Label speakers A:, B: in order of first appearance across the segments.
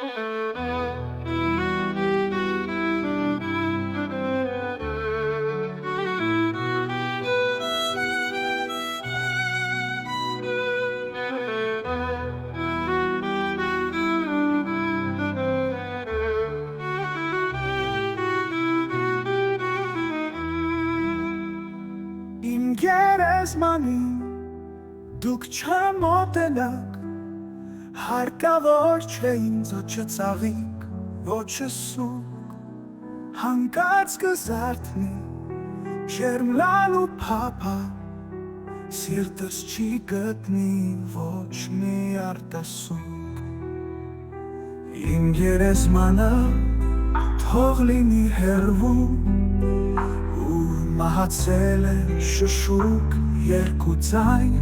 A: Իմ գերեզմանին դուք չմոտենաք, հարկավոր չէ ինձ ոչ ծաղիկ, ոչ սուկ, հանկարծ կզարթնի, ջերմլան ու փափա, սիրտս չի գտնի ոչ մի արտասուք։ Իմ գերեզմանը թող լինի հեռվում, մահացել է շշուկ երկու ձայն,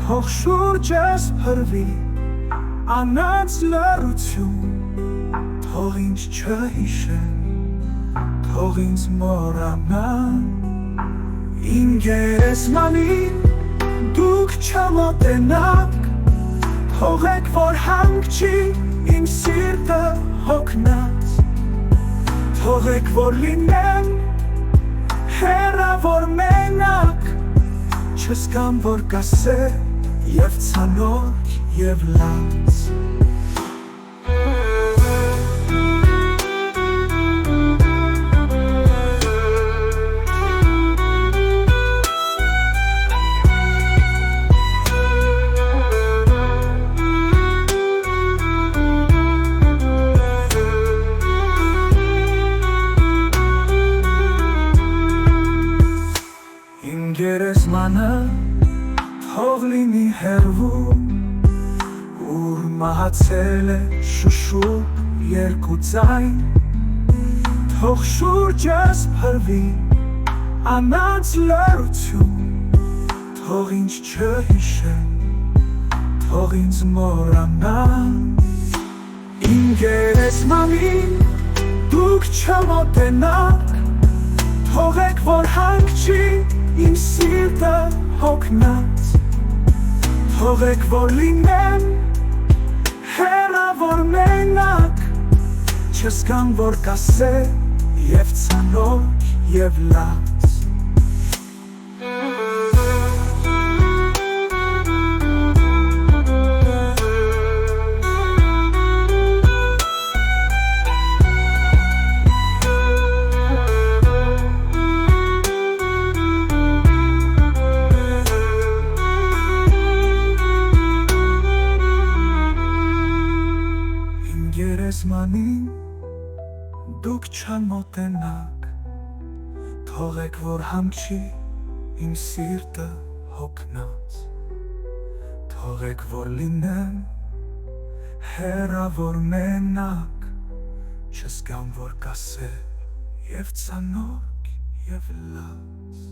A: թող շուրջս փրվի անանց լռություն, թող ինձ չհիշեն, թող ինձ մոռանան։ Իմ գերեզմանին դուք չմոտենաք, թողեք որ հանգչի իմ սիրտը հոգնած, թողեք որ լինեմ հեռավոր մենակ, չզգամ որ կասե և ցանոթ և լաց։ Գերեզմանը թող լինի հեռվում, ուր մահացել է շշուկ երկու ձայն, թող շուրջս փրվի անանց լռություն, թող ինձ չհիշեն, թող ինձ մոռանան։ Իմ գերեզմանին դուք չմոտենաք, թողեք որ հանգչի իմ սիրտը հոգնած, թողեք որ լինեմ հեռավոր մենակ, չզգամ որ կասե և ցանոթ և լաց։ Գերեզմանին դուք չմոտենաք, թողեք որ հանգչի իմ սիրտը հոգնած, թողեք որ լինեմ հեռավոր մենակ, չզգամ որ կասե և ցանոթ և լաց։